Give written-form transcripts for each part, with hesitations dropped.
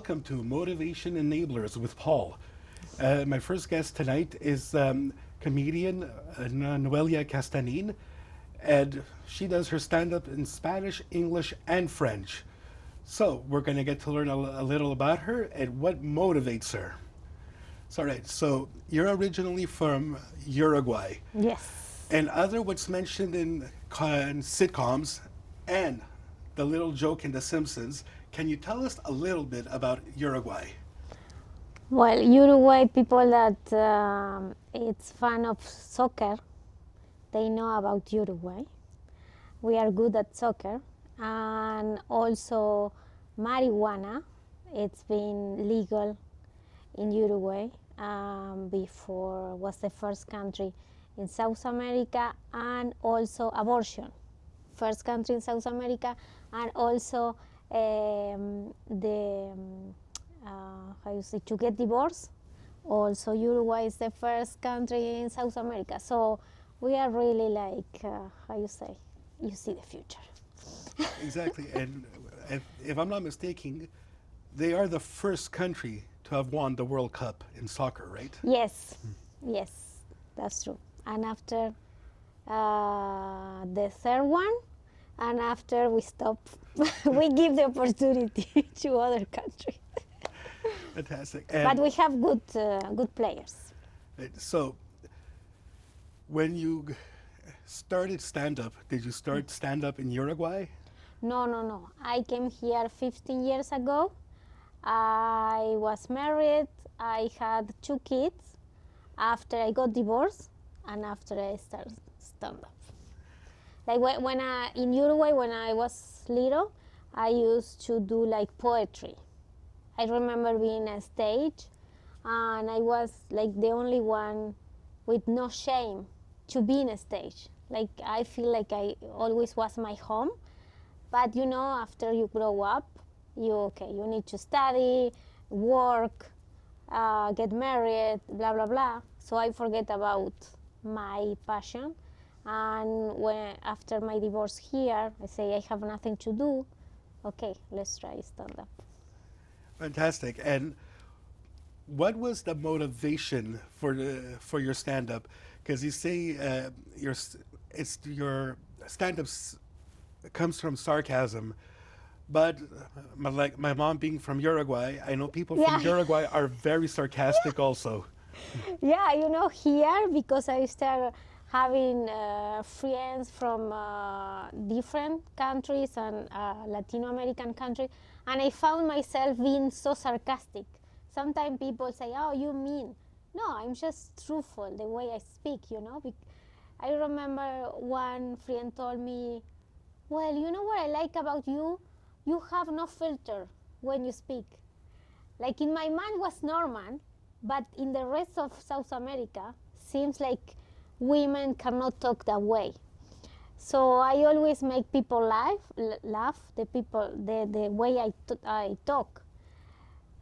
welcome to Motivation Enablers with Paul. My first guest tonight is comedian Noelia Castanin, and she does her stand-up in Spanish, English, and French. So we're going to get to learn a little about her and what motivates her. So, all right, so you're originally from Uruguay, Yes. and other what's mentioned in sitcoms and the little joke in The Simpsons. Can you tell us a little bit about Uruguay? Well, Uruguay people that it's fan of soccer, they know about Uruguay. We are good at soccer, and also marijuana. It's been legal in Uruguay before was the first country in South America, and also abortion, first country in South America, and also how you say, to get divorced. Also, Uruguay is the first country in South America. So we are really like, how you say, you see the future. Exactly, and if I'm not mistaken, they are the first country to have won the World Cup in soccer, right? Yes, yes, that's true. And after the third one, and after we stop, we give the opportunity to other countries. Fantastic. But we have good players. So, when you started stand-up, did you start stand-up in Uruguay? No. I came here 15 years ago. I was married. I had 2 kids. After I got divorced, and after I started stand-up. Like when in Uruguay, when I was little, I used to do like poetry. I remember being on stage, and I was like the only one with no shame to be in a stage. Like I feel like I always was my home, but you know, after you grow up, you need to study, work, get married, blah blah blah. So I forget about my passion, and when after my divorce here, I say I have nothing to do. Okay, let's try stand up. Fantastic. And what was the motivation for your stand-up? Because you say your stand-up comes from sarcasm, but my mom being from Uruguay, I know people from Yeah. Uruguay are very sarcastic also. Yeah, you know, here because I started having friends from different countries and Latino American countries, and I found myself being so sarcastic. Sometimes people say, "Oh, you mean?" No, I'm just truthful the way I speak. You know, I remember one friend told me, "Well, you know what I like about you? You have no filter when you speak." Like in my mind was normal, but in the rest of South America, seems like women cannot talk that way. So I always make people laugh the way I talk.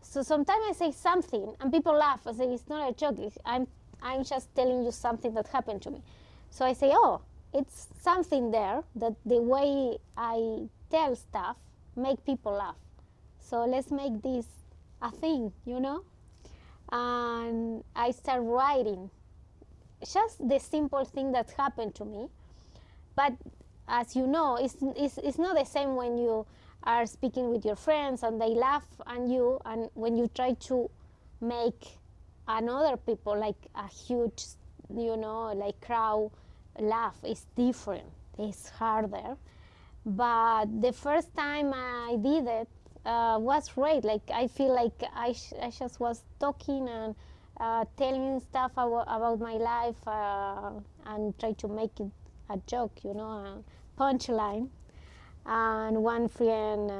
So sometimes I say something and people laugh. I say it's not a joke. I'm just telling you something that happened to me. So I say, oh, it's something there that the way I tell stuff make people laugh. So let's make this a thing, you know? And I start writing just the simple thing that happened to me. But as you know, it's not the same when you are speaking with your friends and they laugh at you, and when you try to make another people like a huge, you know, like crowd laugh, it's different. It's harder. But the first time I did it was great. Like I feel like I just was talking and telling stuff about my life and try to make it a joke, you know, a punchline. And one friend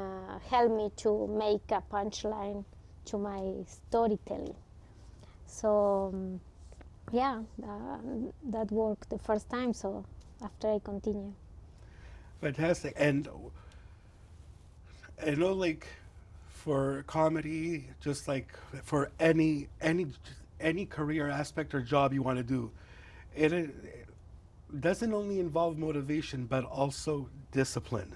helped me to make a punchline to my storytelling. So yeah, that worked the first time. So after I continue. Fantastic. And I know, like, for comedy, just like for any career aspect or job you want to do, it doesn't only involve motivation but also discipline.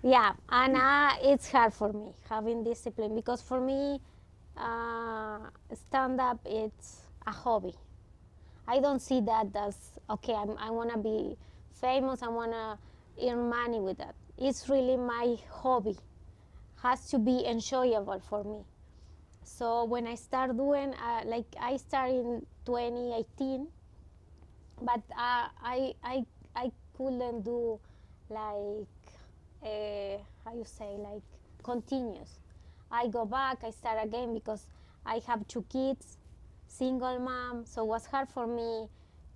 Yeah, and it's hard for me having discipline because for me, stand up it's a hobby. I don't see that as okay. I want to be famous. I want to earn money with that. It's really my hobby. Has to be enjoyable for me. So when I start doing, like I started in 2018, but I couldn't do like how you say like continuous. I go back, I start again because I have 2 kids, single mom, so it was hard for me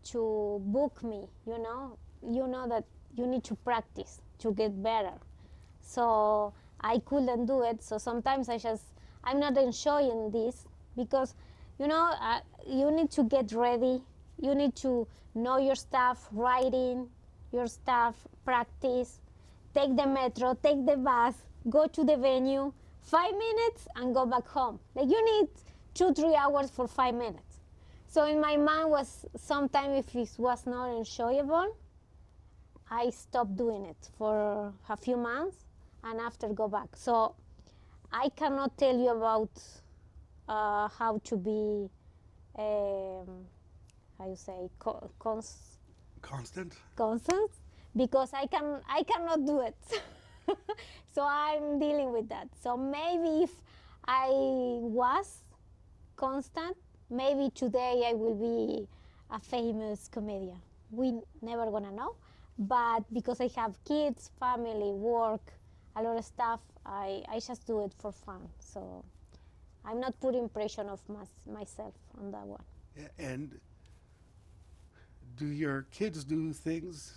to book me. You know that you need to practice to get better. So I couldn't do it. So sometimes I'm not enjoying this because, you need to get ready. You need to know your stuff, writing your stuff, practice, take the metro, take the bus, go to the venue, 5 minutes and go back home. Like you need 2-3 hours for 5 minutes. So in my mind was sometimes if it was not enjoyable, I stopped doing it for a few months and after go back. So I cannot tell you about how to be, how you say, Constant? constant because I cannot do it. So I'm dealing with that. So maybe if I was constant, maybe today I will be a famous comedian. We never gonna know, but because I have kids, family, work, a lot of stuff, I just do it for fun. So I'm not putting pressure of myself on that one. And do your kids do things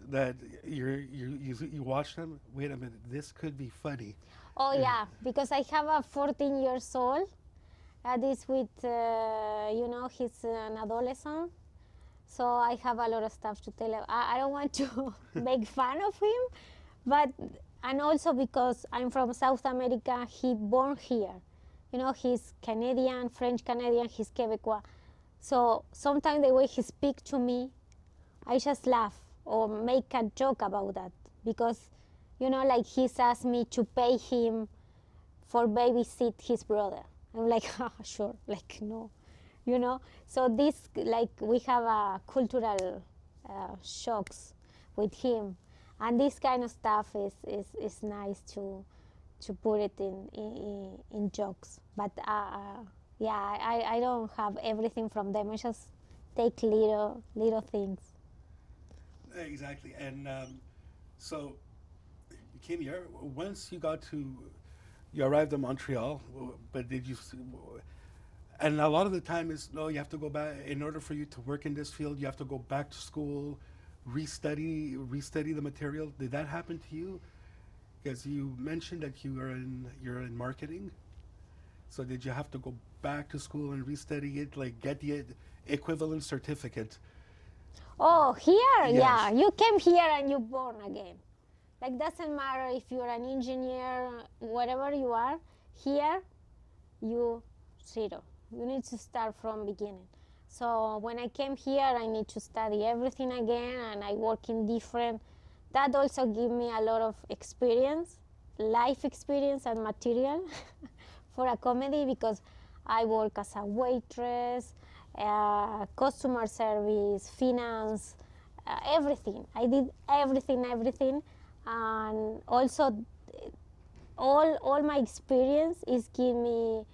that you watch them? Wait a minute, this could be funny. Oh yeah, because I have a 14 years old. This with, he's an adolescent. So I have a lot of stuff to tell him. I don't want to make fun of him, but and also because I'm from South America, he born here. He's Canadian, French Canadian, he's Quebecois. So sometimes the way he speaks to me, I just laugh or make a joke about that because, like he's asked me to pay him for babysit his brother. I'm like, oh, sure, like no. So this, like, we have a cultural shocks with him, and this kind of stuff is nice to put it in jokes. But yeah, I don't have everything from them. I just take little things. Exactly. And so you came here. Once you arrived in Montreal, but did you? And a lot of the time is no, you have to go back in order for you to work in this field. You have to go back to school, restudy the material. Did that happen to you? Because you mentioned that you're in marketing. So did you have to go back to school and restudy it, like get the equivalent certificate? Oh, here, yeah, Yes. you came here and you born again. Like doesn't matter if you're an engineer, whatever you are, here you zero. You need to start from beginning. So when I came here, I need to study everything again, and I work in different. That also give me a lot of experience, life experience and material for a comedy because I work as a waitress, customer service, finance, everything. I did everything, and also all my experience is give me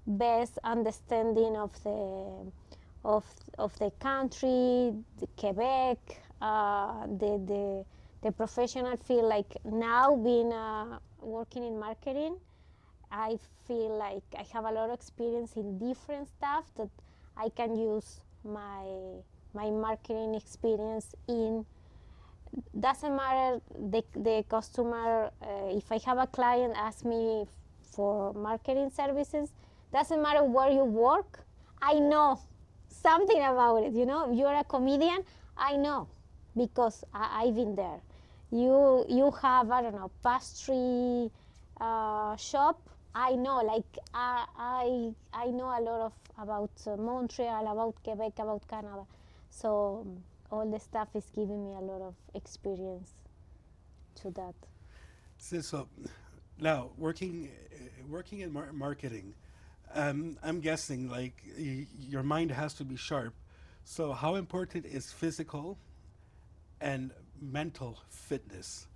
best understanding of of the country, the Quebec, the professional field. Like now being working in marketing, I feel like I have a lot of experience in different stuff that I can use my marketing experience in. Doesn't matter the customer, if I have a client ask me for marketing services, doesn't matter where you work, I know something about it. If you're a comedian, I know because I've been there. You have, I don't know, pastry shop, I know, like I know a lot of about Montreal, about Quebec, about Canada. So all the stuff is giving me a lot of experience to that. So now working in marketing, I'm guessing like your mind has to be sharp. So how important is physical and mental fitness?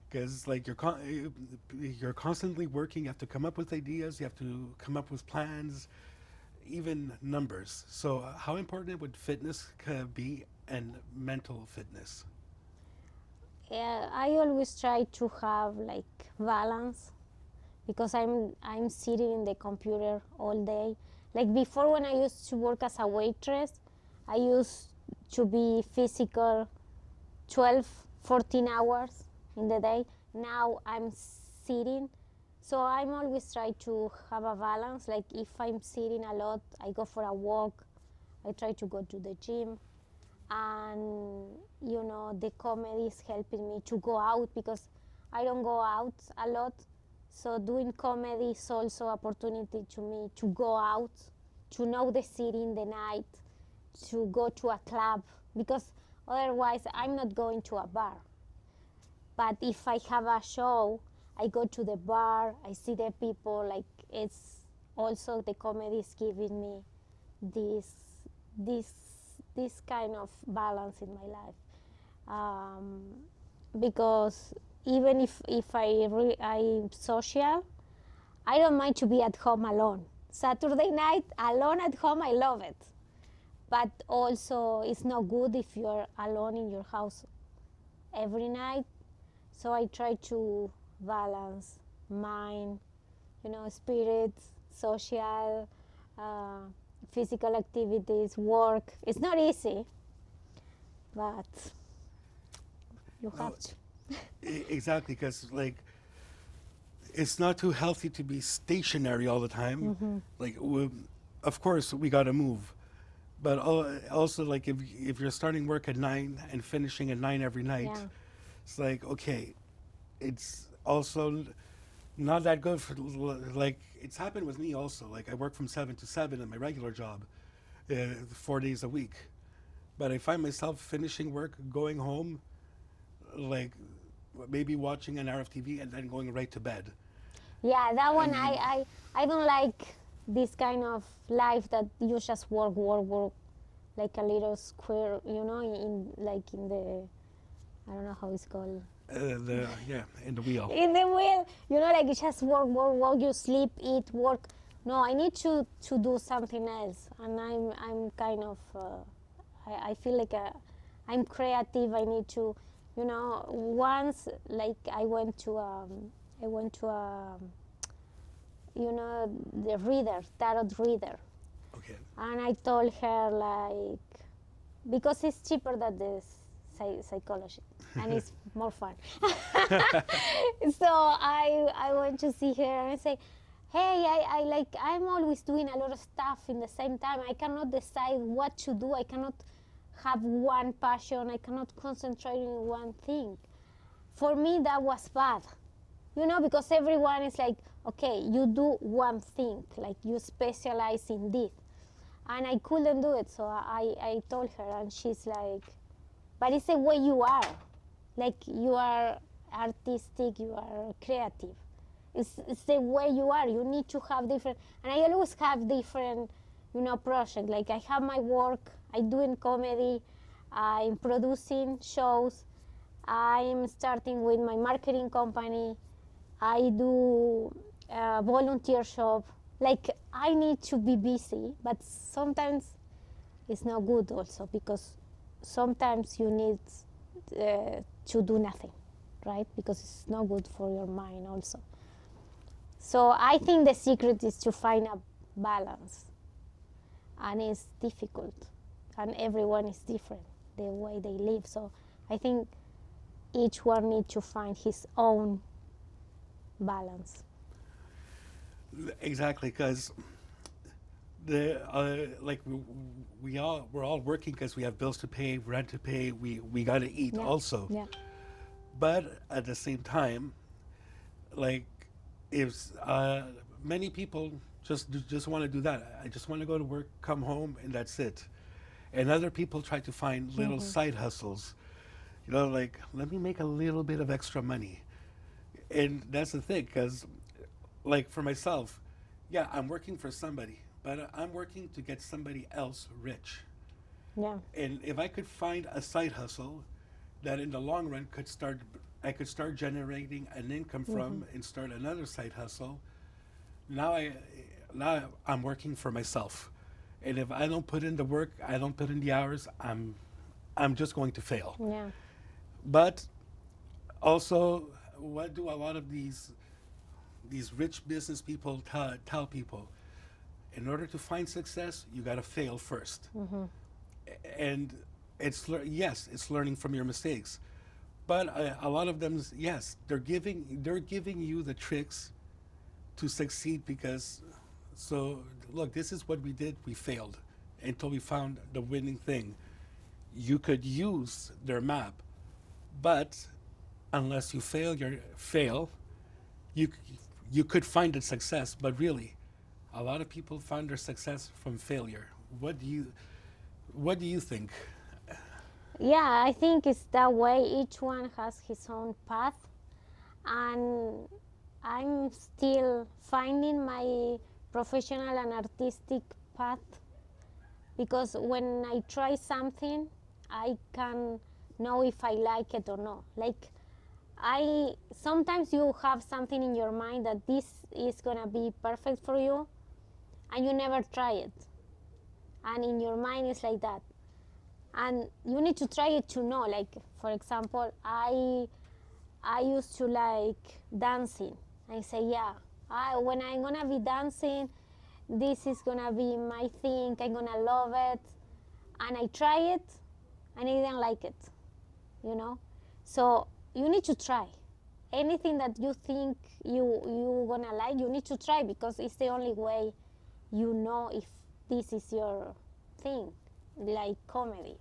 Because like you're constantly working. You have to come up with ideas. You have to come up with plans, even numbers. So how important would fitness be and mental fitness? Yeah, I always try to have like balance because I'm sitting in the computer all day. Like before, when I used to work as a waitress, I used to be physical 12, 14 hours in the day. Now I'm sitting, so I'm always trying to have a balance. Like if I'm sitting a lot, I go for a walk. I try to go to the gym, and the comedy is helping me to go out because I don't go out a lot. So doing comedy is also opportunity to me to go out, to know the city in the night, to go to a club, because otherwise I'm not going to a bar. But if I have a show, I go to the bar, I see the people. Like it's also the comedy is giving me this this this kind of balance in my life, um, because even if I'm social, I don't mind to be at home alone. Saturday night alone at home, I love it. But also, it's not good if you're alone in your house every night. So I try to balance mind, spirit, social, uh, physical activities, work. It's not easy, but you No, have to. exactly, because like it's not too healthy to be stationary all the time. Like, of course, we got to move, but also like if you're starting work at 9 and finishing at 9 every night, Yeah. it's like okay, it's also not that good for like it's happened with me also. Like I work from 7 to 7 in my regular job, 4 days a week, but I find myself finishing work, going home, like maybe watching an hour of TV and then going right to bed. Yeah, that one And I don't like this kind of life that you just work, work, work, like a little square, in like in the, I don't know how it's called, the yeah, in the wheel. in the wheel, like you just work, work, work. You sleep, eat, work. No, I need to do something else, and I'm kind of I feel like I'm creative. I need to, once like I went to a the reader, tarot reader, Okay. and I told her like because it's cheaper than the psychology and it's more fun. So I went to see her and I say, hey, I'm always doing a lot of stuff in the same time. I cannot decide what to do. I cannot have one passion. I cannot concentrate on one thing. For me, that was bad, because everyone is like, okay, you do one thing, like you specialize in this. And I couldn't do it, so I told her, and she's like, but it's the way you are. Like you are artistic, you are creative. It's the way you are. You need to have different, and I always have different, projects. Like I have my work, I do in comedy, I'm producing shows, I'm starting with my marketing company, I do volunteer shop. Like I need to be busy, but sometimes it's not good also because sometimes you need to do nothing, right? Because it's not good for your mind also. So I think the secret is to find a balance, and it's difficult, and everyone is different the way they live. So I think each one needs to find his own balance. Exactly, because the like we're all working because we have bills to pay, rent to pay. We got to eat Yeah. also. Yeah. But at the same time, like if many people just want to do that. I just want to go to work, come home, and that's it. And other people try to find little side hustles. Like let me make a little bit of extra money. And that's the thing, because, like, for myself, yeah, I'm working for somebody, but I'm working to get somebody else rich. Yeah. And if I could find a side hustle that in the long run I could start generating an income from and start another side hustle. Now I, now I'm working for myself. And if I don't put in the work, I don't put in the hours, I'm just going to fail. Yeah. But also, what do a lot of these rich business people tell people? In order to find success, you got to fail first. And yes, it's learning from your mistakes. But a lot of them, yes, they're giving you the tricks to succeed because, so look, this is what we did. We failed until we found the winning thing. You could use their map, but unless you fail, you you could find a success. But really, a lot of people find their success from failure. What do you think? Yeah, I think it's that way. Each one has his own path, and I'm still finding my professional and artistic path because when I try something, I can know if I like it or not. Like, I sometimes you have something in your mind that this is gonna be perfect for you, and you never try it, and in your mind it's like that, and you need to try it to know. Like, for example, I used to like dancing. I say, yeah, when I'm gonna be dancing, this is gonna be my thing. I'm gonna love it, and I try it, and I didn't like it, you know. So you need to try anything that you think you gonna like. You need to try because it's the only way you know if this is your thing, like comedy.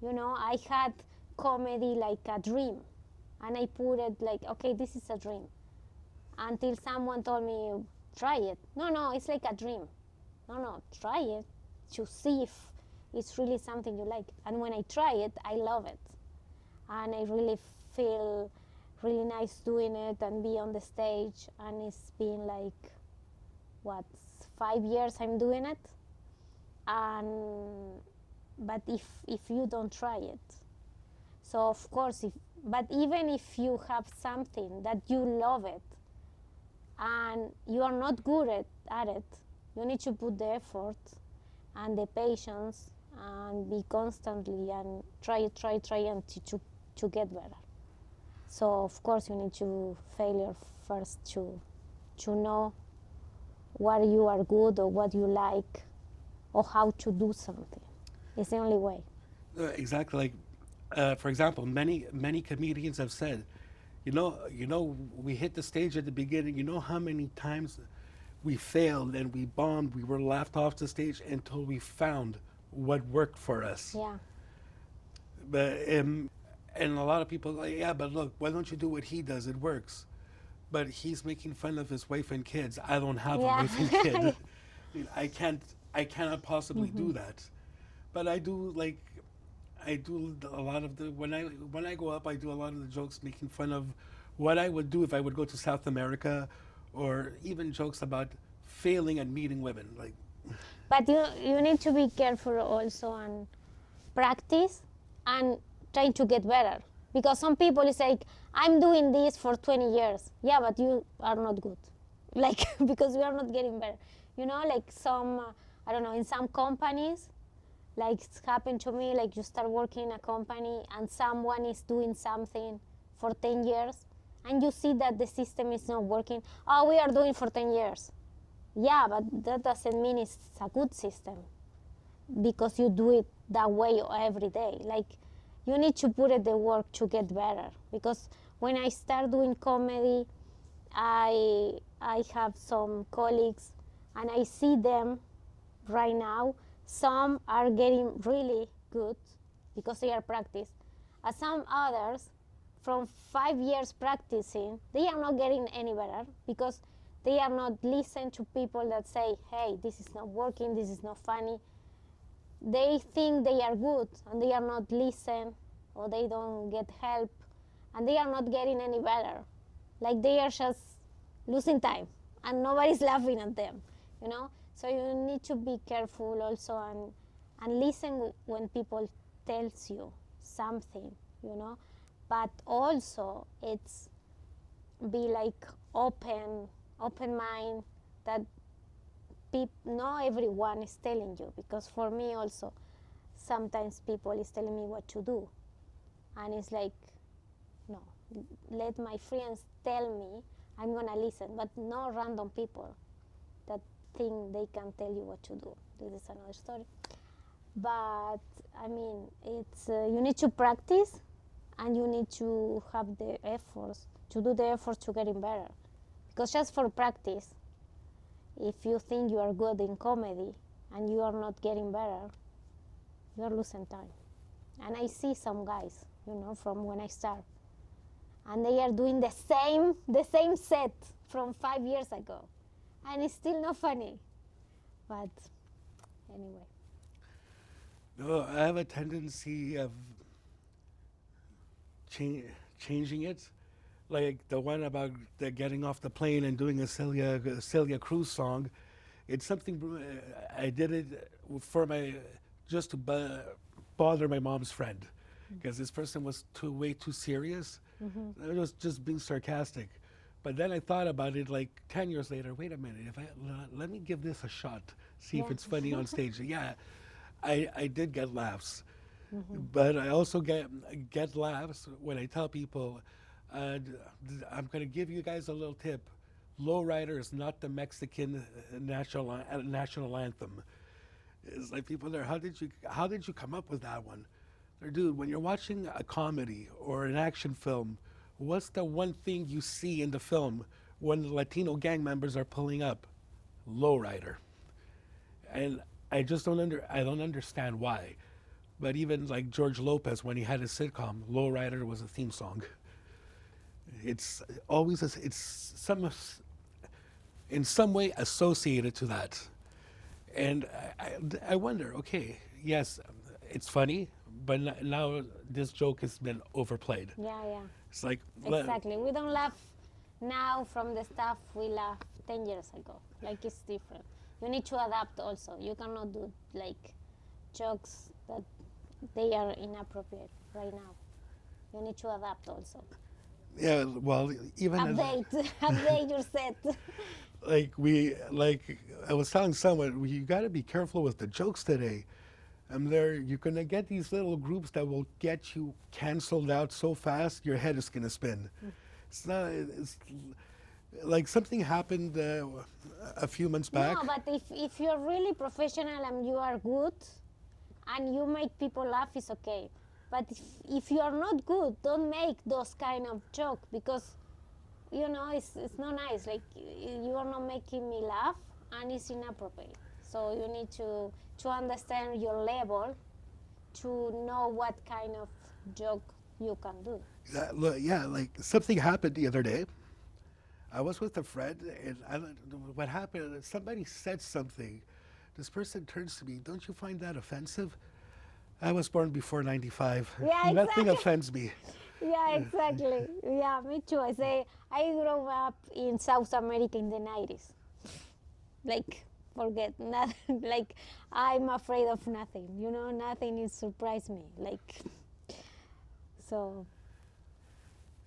You know, I had comedy like a dream, and I put it like, okay, this is a dream. Until someone told me, try it. No, it's like a dream. No, try it to see if it's really something you like. And when I try it, I love it. And I really feel really nice doing it and be on the stage. And it's been like, what, 5 years I'm doing it. And but if you don't try it, so of course, but even if you have something that you love it and you are not good at it, you need to put the effort and the patience and be constantly and try and to get better. So of course you need to failure first to know what you are good or what you like or how to do something. It's the only way. Exactly. Like, for example, many comedians have said, we hit the stage at the beginning. You know how many times we failed and we bombed, we were laughed off the stage until we found what worked for us. Yeah. But and a lot of people are like, yeah, but look, why don't you do what he does? It works. But he's making fun of his wife and kids. I don't have Yeah. a wife and kid. I mean, I cannot possibly do that. But I do a lot of the when I go up, I do a lot of the jokes making fun of what I would do if I would go to South America, or even jokes about failing and meeting women. Like, But you need to be careful also and practice and try to get better. Because some people is like, I'm doing this for 20 years. Yeah, but you are not good. Like, because you are not getting better. You know, like some, I don't know, in some companies, like it's happened to me, like you start working in a company and someone is doing something for 10 years and you see that the system is not working. Oh, we are doing for 10 years. Yeah, but that doesn't mean it's a good system because you do it that way every day. Like, you need to put in the work to get better. Because when I start doing comedy, I have some colleagues and I see them right now. Some are getting really good because they are practiced, and some others from 5 years practicing, they are not getting any better because they are not listening to people that say, hey, this is not working, this is not funny. They think they are good and they are not listening, or they don't get help and they are not getting any better. like they are just losing time and nobody's laughing at them, you know. So you need to be careful also and listen when people tells you something, you know. But also it's be like open mind that not everyone is telling you, because for me also sometimes people is telling me what to do, and it's like, no, let my friends tell me, I'm gonna listen, but no random people that think they can tell you what to do. This is another story. But I mean, it's you need to practice, and you need to have the efforts to do the effort to getting better, because just for practice, if you think you are good in comedy and you are not getting better, you are losing time. And I see some guys, you know, from when I start, and they are doing the same set from 5 years ago, and it's still not funny. But anyway. No, I have a tendency of changing it, like the one about the getting off the plane and doing a Celia Cruz song. It's something I did it for my just to bother my mom's friend, because this person was way too serious. It was just being sarcastic. But then I thought about it like 10 years later. Wait a minute, if let me give this a shot, see if Yeah. it's funny on stage. Yeah, I did get laughs, but I also get laughs when I tell people, I'm going to give you guys a little tip. Lowrider is not the Mexican national anthem. It's like people there. How did you come up with that one? Or, dude, when you're watching a comedy or an action film, what's the one thing you see in the film when the Latino gang members are pulling up? Lowrider. And I don't understand why. But even like George Lopez, when he had his sitcom, Lowrider was a theme song. It's always it's in some way associated to that. And I wonder, okay, yes, it's funny, but now this joke has been overplayed. Yeah, yeah. It's like, Exactly. We don't laugh now from the stuff we laughed 10 years ago. Like, it's different. You need to adapt also. You cannot do like jokes that they are inappropriate right now. You need to adapt also. yeah, well, even Update your set. like I was telling someone, you got to be careful with the jokes today. You're gonna get these little groups that will get you canceled out so fast, your head is gonna spin. It's not. It's like something happened a few months back. No, but if you're really professional and you are good and you make people laugh, it's okay. But if you are not good, don't make those kind of joke, because you know it's not nice. Like, you are not making me laugh and it's inappropriate. So you need to understand your level to know what kind of joke you can do. Yeah, like something happened the other day. I was with a friend, and what happened? Somebody said something. This person turns to me. Don't you find that offensive? I was born before '95. Yeah, Nothing exactly. offends me. Yeah, exactly. Yeah, me too. I say I grew up in South America in the 90s. Like, forget nothing. Like, I'm afraid of nothing. You know, nothing is surprise me. Like, so.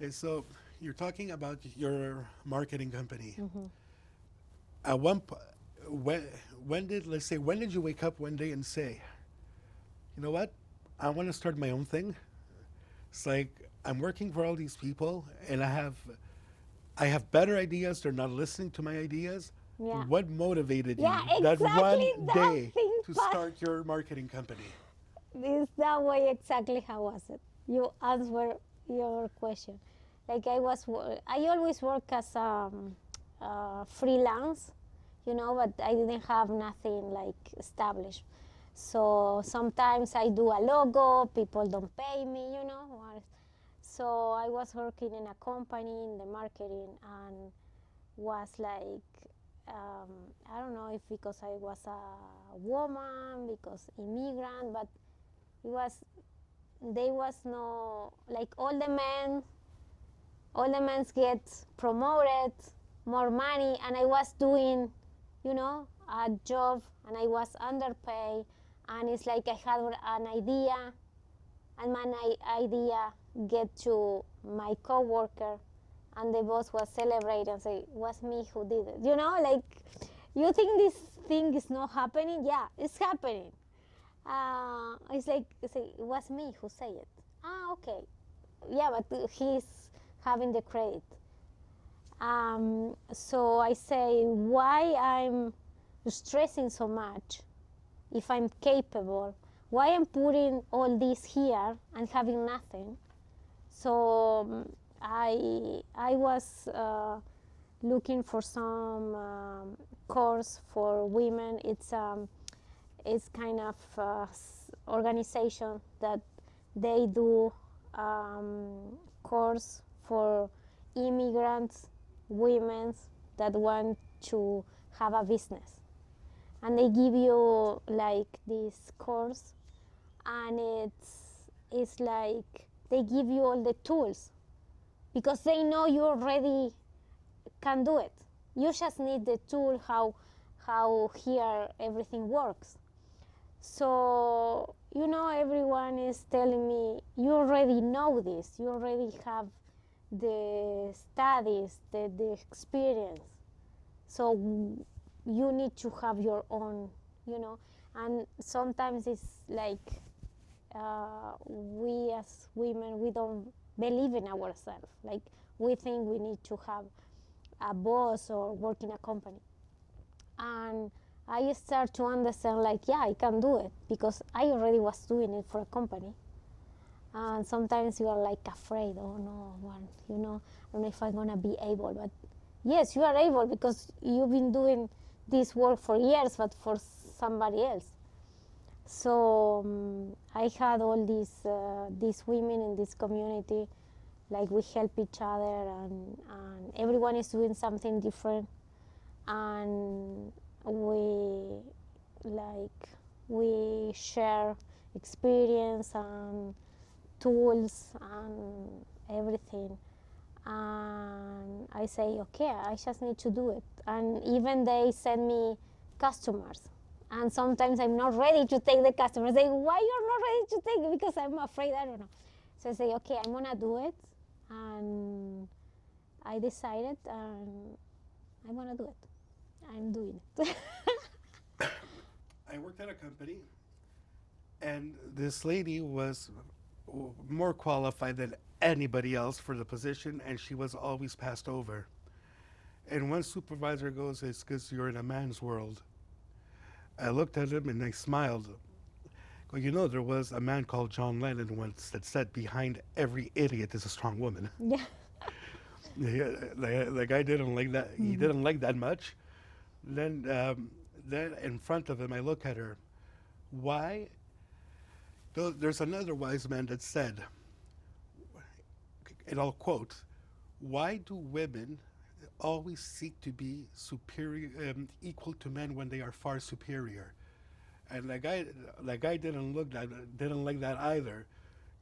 And so you're talking about your marketing company. At one when did let's say when did you wake up one day and say, you know what, I want to start my own thing? It's like I'm working for all these people, and I have better ideas. They're not listening to my ideas. Yeah. What motivated you Yeah, that one exactly that day thing, to but- start your marketing company? This that way exactly how was it? You answer your question. Like, I always work as freelance, you know, but I didn't have nothing like established. So sometimes I do a logo, people don't pay me, you know. So I was working in a company in the marketing, and was like, I don't know if because I was a woman, because immigrant, but it was, they was no, like all the men all the men get promoted, more money, and I was doing, a job, and I was underpaid, and it's like I had an idea, and my idea get to my coworker, and the boss was celebrating and say, "It was me who did it." Like, you think this thing is not happening? Yeah, it's happening. It's like, say, it was me who said it. Okay. Yeah, but he's having the credit. So I say, why I'm stressing so much if I'm capable? Why I'm putting all this here and having nothing? So I was looking for some course for women. It's kind of organization that they do course for immigrants, women that want to have a business, and they give you like this course, and it's like they give you all the tools because they know you already can do it. You just need the tool how here everything works. So everyone is telling me, you already know this, you already have the studies, the experience, so you need to have your own, and sometimes it's like we as women, we don't believe in ourselves. Like, we think we need to have a boss or work in a company. And I start to understand, like, yeah, I can do it because I already was doing it for a company. And sometimes you are like afraid, oh no, I don't know if I'm gonna be able. But yes, you are able because you've been doing this work for years, but for somebody else. So I had all these women in this community, like we help each other, and everyone is doing something different, and we share experience and tools and everything. And I say, okay, I just need to do it. And even they send me customers. And sometimes I'm not ready to take the customers. They say, why you're not ready to take it? Because I'm afraid, I don't know. So I say, okay, I'm gonna do it. And I decided, and I'm gonna do it. I'm doing it. I worked at a company, and this lady was more qualified than anybody else for the position, and she was always passed over. And one supervisor goes, "It's because you're in a man's world." I looked at him and I smiled. Well, there was a man called John Lennon once that said, "Behind every idiot is a strong woman." Yeah. The guy didn't like that. He didn't like that much. Then, then in front of him, I look at her. Why? There's another wise man that said, and I'll quote, "Why do women always seek to be superior, equal to men when they are far superior?" And the guy didn't like that either.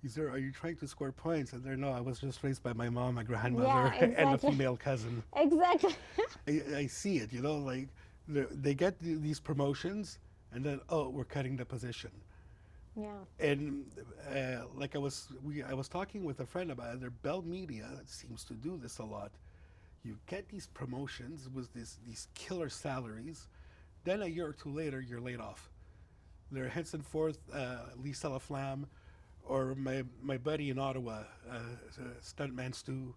He said, "Are you trying to score points?" And there, no, I was just raised by my mom, my grandmother, Yeah, and a exactly. female cousin. Exactly. I see it, like they get these promotions, and then, oh, we're cutting the position. Yeah. And like I was talking with a friend about it. Bell Media seems to do this a lot. You get these promotions with these killer salaries, then a year or two later you're laid off. They're henceforth Lisa LaFlamme, or my buddy in Ottawa, Stuntman Stu,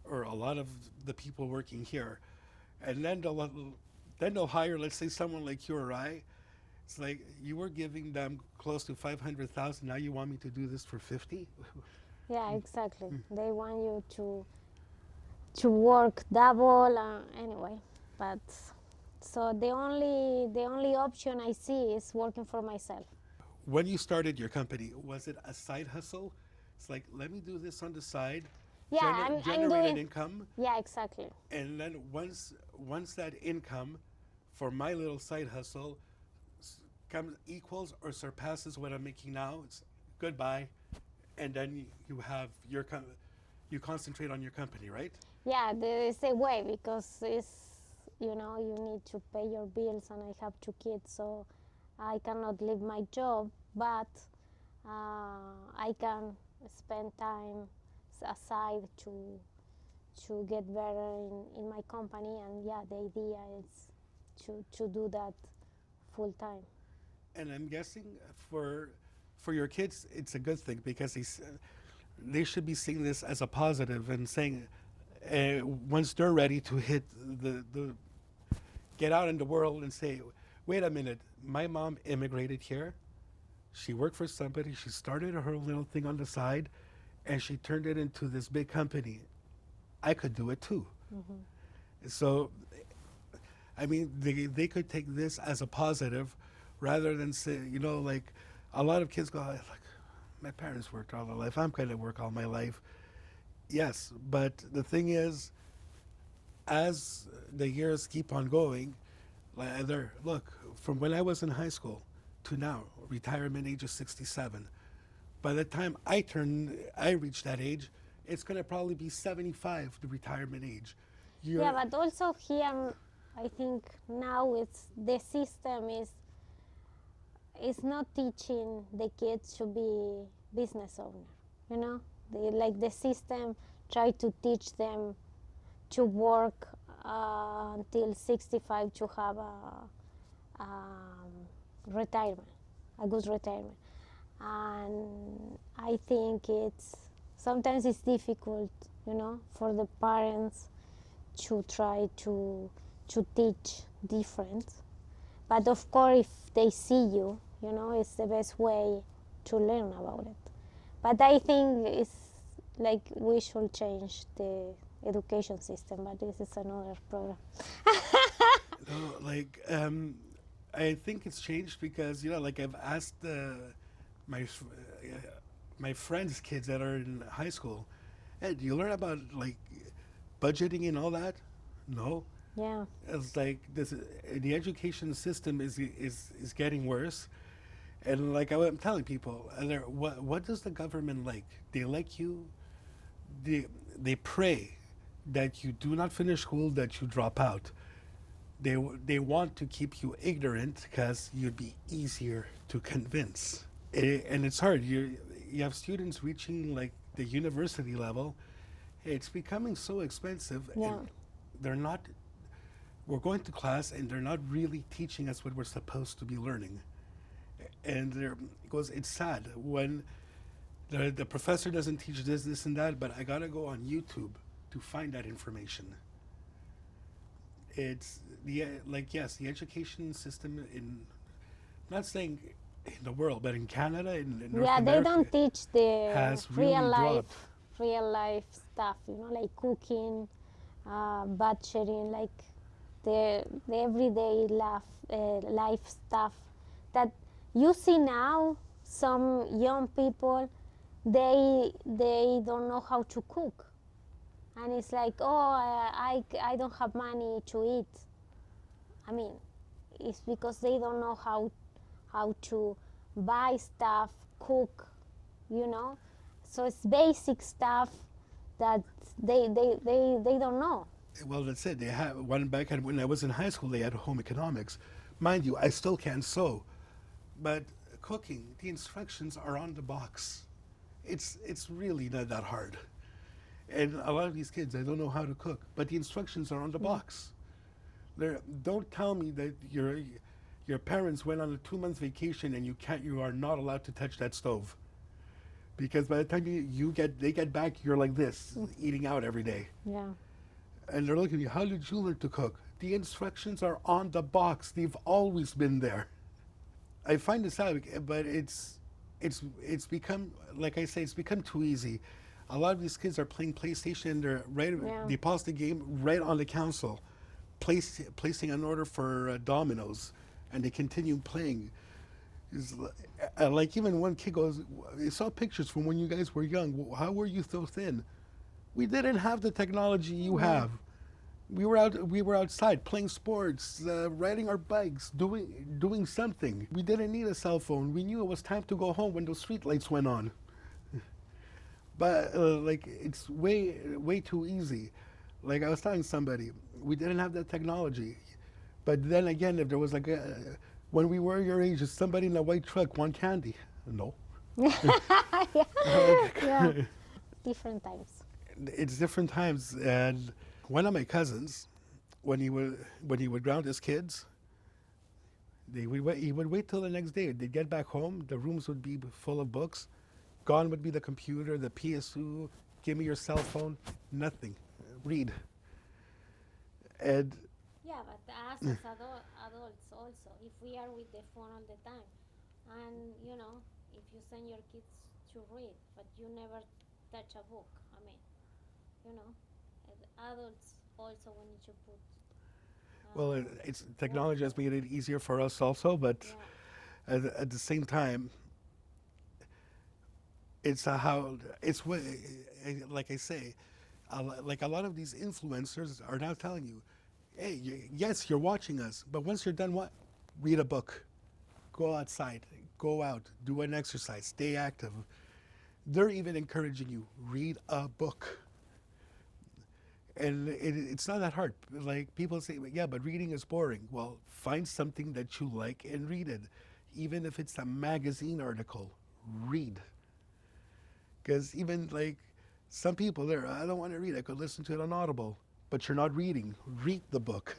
or a lot of the people working here, and then they'll hire, let's say, someone like you or I. It's like, you were giving them close to 500,000. Now you want me to do this for 50? Yeah, exactly. They want you to work double, anyway. But so the only option I see is working for myself. When you started your company, was it a side hustle? It's like, let me do this on the side, Yeah, I'm generate an doing. income, Yeah, exactly. and then once that income for my little side hustle comes equals or surpasses what I'm making now, it's goodbye, and then you have you concentrate on your company, right? Yeah, there is a way because you need to pay your bills, and I have two kids, so I cannot leave my job, but I can spend time aside to get better in my company. And yeah, the idea is to do that full time. And I'm guessing for your kids, it's a good thing because they should be seeing this as a positive and saying once they're ready to hit the get out in the world and say, wait a minute, my mom immigrated here. She worked for somebody. She started her little thing on the side, and she turned it into this big company. I could do it too. So, I mean, they could take this as a positive rather than say, like a lot of kids go, like, my parents worked all their life. I'm going to work all my life. Yes, but the thing is, as the years keep on going, look, from when I was in high school to now, retirement age is 67. By the time I reach that age, it's going to probably be 75, the retirement age. Yeah, but also here, I think now the system is not teaching the kids to be business owner. Like the system try to teach them to work until 65 to have retirement, a good retirement. And I think sometimes it's difficult, for the parents to try to teach different. But of course, if they see you, it's the best way to learn about it. But I think it's like we should change the education system, but this is another program. No, like I think it's changed because like I've asked my my friends' kids that are in high school, hey, do you learn about like budgeting and all that? No. Yeah. It's like the education system is getting worse, and like I'm telling people, what does the government like? They like you. They pray that you do not finish school, that you drop out. They want to keep you ignorant because you'd be easier to convince. And it's hard. You have students reaching like the university level. It's becoming so expensive. Yeah. And they're not. We're going to class and they're not really teaching us what we're supposed to be learning. And it's sad when the professor doesn't teach this, and that, but I gotta go on YouTube to find that information. It's yes, the education system not saying in the world, but in Canada, in North Yeah, they America, don't teach the has really dropped. real life stuff, like cooking, butchering, like the everyday life stuff that you see now. Some young people, they don't know how to cook, and it's like, oh, I don't have money to eat. I mean, it's because they don't know how to buy stuff, cook, So it's basic stuff that they don't know. Well, that's it. They have one back when I was in high school. They had home economics, mind you. I still can't sew, but cooking, the instructions are on the box. It's really not that hard. And a lot of these kids, they don't know how to cook, but the instructions are on the box. Don't tell me that your parents went on a 2-month vacation and you are not allowed to touch that stove, because by the time they get back, you're like this, eating out every day. Yeah. And they're looking at you, how did you learn to cook? The instructions are on the box. They've always been there. I find it sad, but it's become, like I say, it's become too easy. A lot of these kids are playing PlayStation. Yeah. They pause the game right on the console, placing an order for Domino's, and they continue playing. Like even one kid goes, I saw pictures from when you guys were young. How were you so thin? We didn't have the technology you have. We were outside playing sports, riding our bikes, doing something. We didn't need a cell phone. We knew it was time to go home when those street lights went on. But like it's way too easy. Like I was telling somebody, we didn't have that technology. But then again, if there was like when we were your age, is somebody in a white truck want candy? No. Yeah, yeah. Different times. It's different times. And one of my cousins, when he would ground his kids, he would wait till the next day. They'd get back home, the rooms would be full of books. Gone would be the computer, the PSU. Give me your cell phone. Nothing. Read. And Yeah, but us as adults also, if we are with the phone all the time, and if you send your kids to read, but you never touch a book, I mean, you know, adults also we need to put. well, it's technology has made it easier for us also, but Yeah, at the same time, it's how it's what like I say, like a lot of these influencers are now telling you, hey, yes, you're watching us, but once you're done, what? Read a book, go outside, go out, do an exercise, stay active. They're even encouraging you, read a book. And it's not that hard. Like people say, yeah, but reading is boring. Well, find something that you like and read it. Even if it's a magazine article, read. Because even like some people there, I don't want to read. I could listen to it on Audible, but you're not reading. Read the book.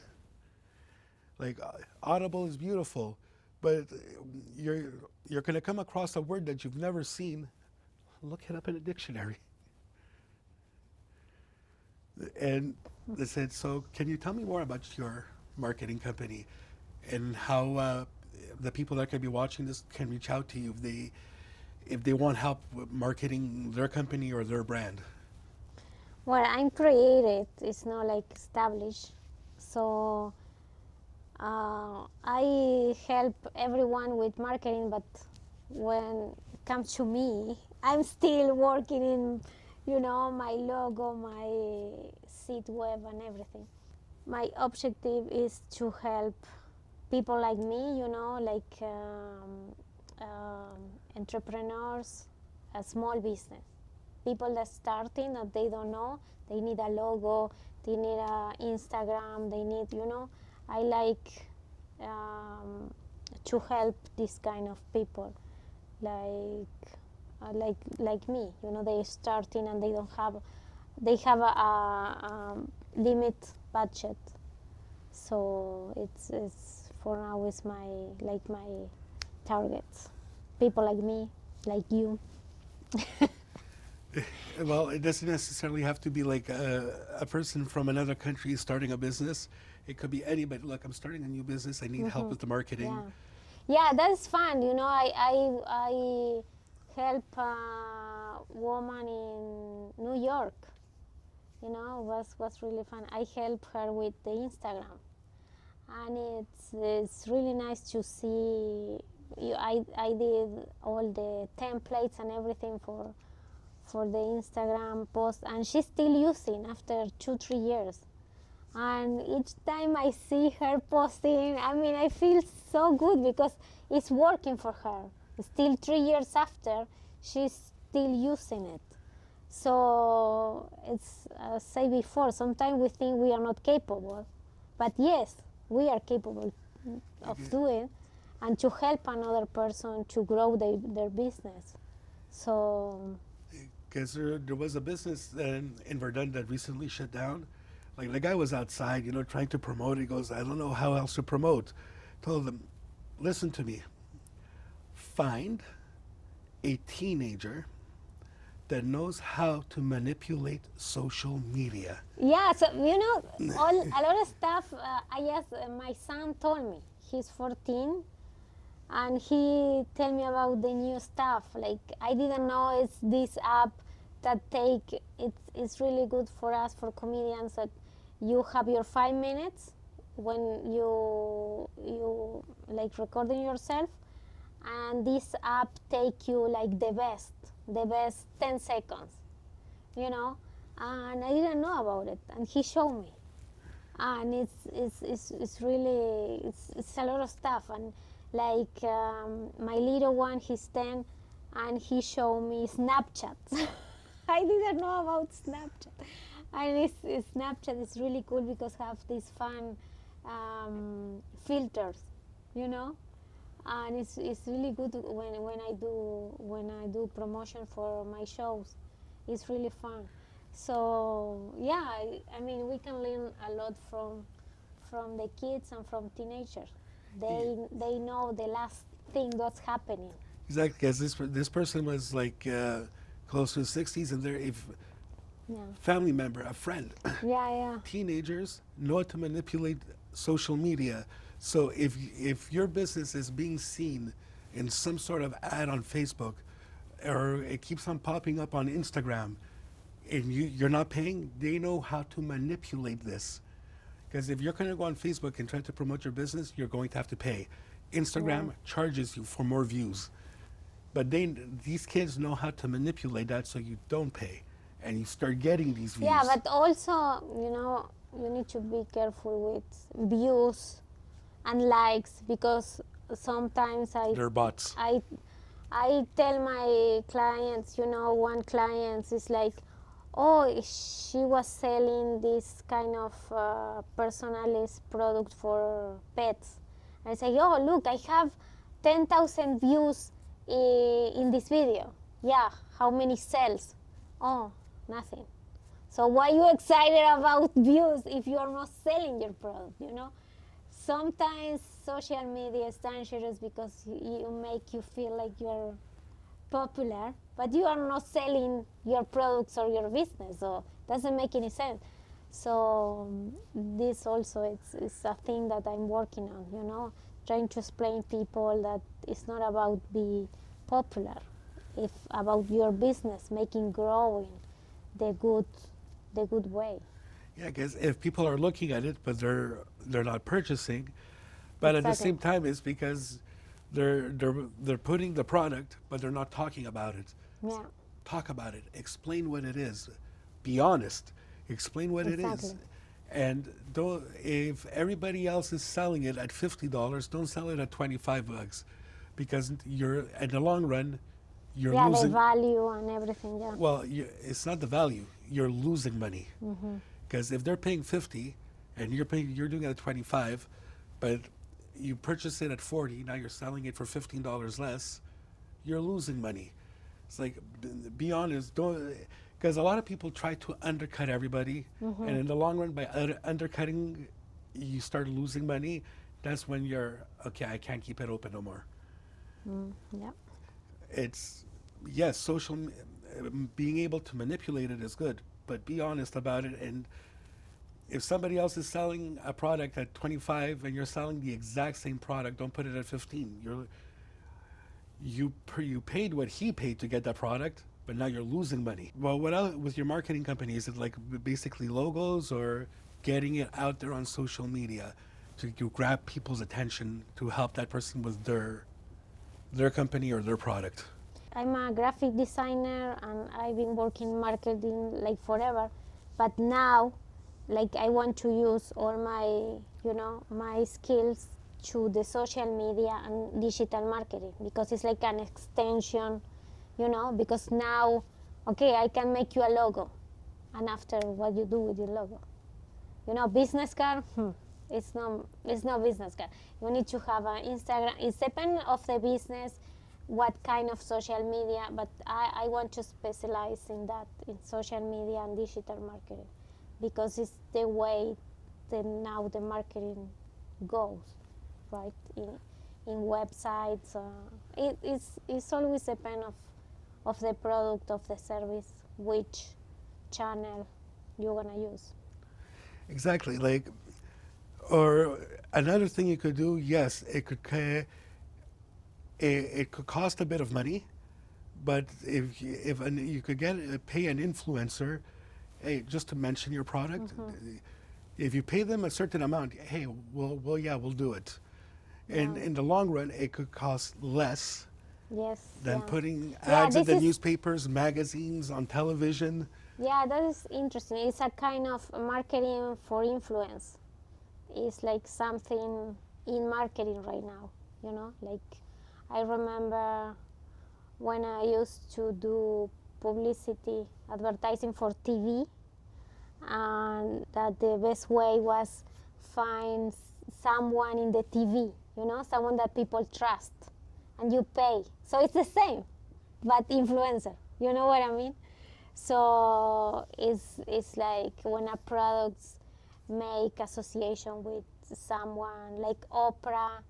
Like Audible is beautiful, but you're going to come across a word that you've never seen. Look it up in a dictionary. And they said, so can you tell me more about your marketing company and how the people that can be watching this can reach out to you if they want help with marketing their company or their brand? well, I'm created, it's not like established, so I help everyone with marketing, but when it comes to me, I'm still working in, my logo, my site web, and everything. My objective is to help people like me, like entrepreneurs, a small business. People that starting that they don't know, they need a logo, they need a Instagram, they need, I like to help this kind of people, like me. They starting and they have a limit budget. So it's for now is my targets. People like me, like you. Well, it doesn't necessarily have to be like a person from another country starting a business. It could be anybody. Look, I'm starting a new business. I need help with the marketing. Yeah, yeah, that's fun. I help a woman in New York. Was really fun. I help her with the Instagram, and it's really nice to see. I did all the templates and everything for the Instagram post, and she's still using after 2-3 years. And each time I see her posting, I mean, I feel so good because it's working for her. Still 3 years after, she's still using it. So it's, as I said before, sometimes we think we are not capable, but yes, we are capable of doing, and to help another person to grow their business. So Because there was a business in Verdun that recently shut down. Like the guy was outside, trying to promote. He goes, I don't know how else to promote. Told them, listen to me. Find a teenager that knows how to manipulate social media. yeah, so a lot of stuff. My son told me he's 14, and he tell me about the new stuff. Like I didn't know it's this app that it's really good for us for comedians, that you have your 5 minutes when you like recording yourself, and this app take you like the best 10 seconds, and I didn't know about it, and he showed me, and it's really it's a lot of stuff. And like my little one, he's 10, and he showed me Snapchat. I didn't know about Snapchat. And Snapchat is really cool because have these fun filters, you know, and it's really good when I do promotion for my shows. It's really fun. So yeah, I mean we can learn a lot from the kids and from teenagers. They know the last thing that's happening. Exactly, because this person was like close to his 60s, and they're a Yeah, family member, a friend. yeah, yeah. Teenagers know how to manipulate social media. So if your business is being seen in some sort of ad on Facebook, or it keeps on popping up on Instagram, and you're not paying, they know how to manipulate this. Because if you're going to go on Facebook and try to promote your business, you're going to have to pay. Instagram charges you for more views. But these kids know how to manipulate that so you don't pay. And you start getting these views. Yeah, but also, you know, you need to be careful with views and likes because sometimes They're bots. I tell my clients, you know, one client is like, oh, she was selling this kind of personalized product for pets. And I say, oh, look, I have 10,000 views in this video. Yeah, how many sales? Oh, nothing. So why are you excited about views if you are not selling your product, you know? Sometimes social media is dangerous because you make you feel like you're popular, but you are not selling your products or your business, so it doesn't make any sense. So this also it's a thing that I'm working on, you know, trying to explain people that it's not about be popular, it's about your business making growing the good way. Yeah, because if people are looking at it, but they're not purchasing, but at the Exactly. same time, it's because they're putting the product, but they're not talking about it. Yeah, Talk about it. Explain what it is. Be honest. Explain what it is. exactly. And don't, if everybody else is selling it at $50, don't sell it at $25, because you're in the long run, you're Yeah, the losing. value and everything. Yeah. Well, it's not the value. You're losing money. Because if they're paying 50 and you're doing it at 25, but you purchase it at 40, now you're selling it for $15 less, you're losing money. It's like, be honest, don't, because a lot of people try to undercut everybody, and in the long run, by undercutting, you start losing money. That's when you're, okay, I can't keep it open no more. Yeah. It's, yes, being able to manipulate it is good, but be honest about it. And if somebody else is selling a product at 25 and you're selling the exact same product, don't put it at 15. You paid what he paid to get that product, but now you're losing money. Well, what else with your marketing company? Is it like basically logos, or getting it out there on social media to grab people's attention to help that person with their company or their product? I'm a graphic designer and I've been working marketing like forever, but now like I want to use all my, you know, my skills to the social media and digital marketing because it's like an extension, you know, because now, okay, I can make you a logo, and after what you do with your logo, you know, business card, it's no business card. You need to have an Instagram. It depends of the business, what kind of social media, but I want to specialize in that, in social media and digital marketing, because it's the way that now the marketing goes, right? In websites, it's always depend of the product, of the service, which channel you're gonna use. Exactly. Like, or another thing you could do, yes, it could cost a bit of money, but you could pay an influencer, hey, just to mention your product. If you pay them a certain amount, hey, we'll do it. And Yeah. in the long run, it could cost less Yes. than Yeah. putting Yeah, ads in this the is- newspapers, magazines, on television. Yeah, that is interesting. It's a kind of marketing for influence. It's like something in marketing right now, you know? Like, I remember when I used to do publicity, advertising for TV, and that the best way was find someone in the TV, someone that people trust, and you pay. So it's the same, but influencer. You know what I mean? So it's like when a product make association with someone, like Oprah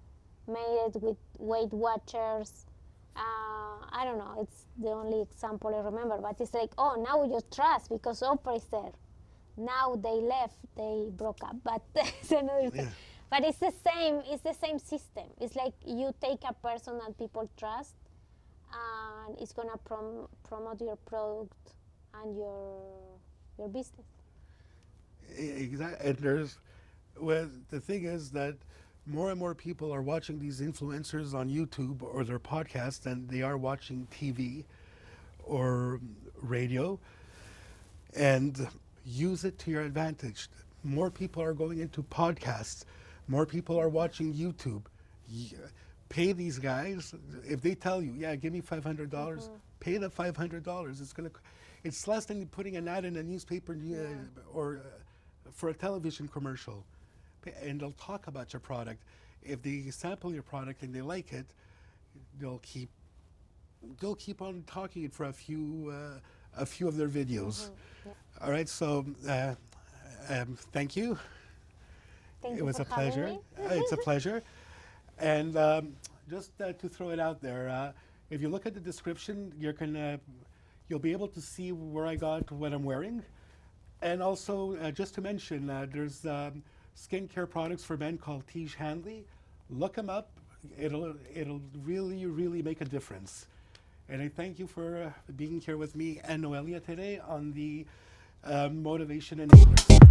made it with Weight Watchers. I don't know, it's the only example I remember, but it's like, oh, now you trust because Oprah is there. Now they left, they broke up, but it's another thing. But it's the same system. It's like you take a person that people trust, and it's gonna promote your product and your business. Exactly. And the thing is that more and more people are watching these influencers on YouTube or their podcasts than they are watching TV or radio, and use it to your advantage. More people are going into podcasts. More people are watching YouTube. Pay these guys. If they tell you, yeah, give me $500, pay the $500. It's less than putting an ad in a newspaper or for a television commercial. And they'll talk about your product. If they sample your product and they like it, they'll keep on talking it for a few of their videos. All right, so thank you. Thank It you was for a pleasure. having me. It's a pleasure. And just to throw it out there, if you look at the description, you'll be able to see where I got what I'm wearing. And also, just to mention, there's skincare products for men called Tiege Hanley. Look them up. It'll really, really make a difference. And I thank you for being here with me and Noelia today on the Motivation Enablers.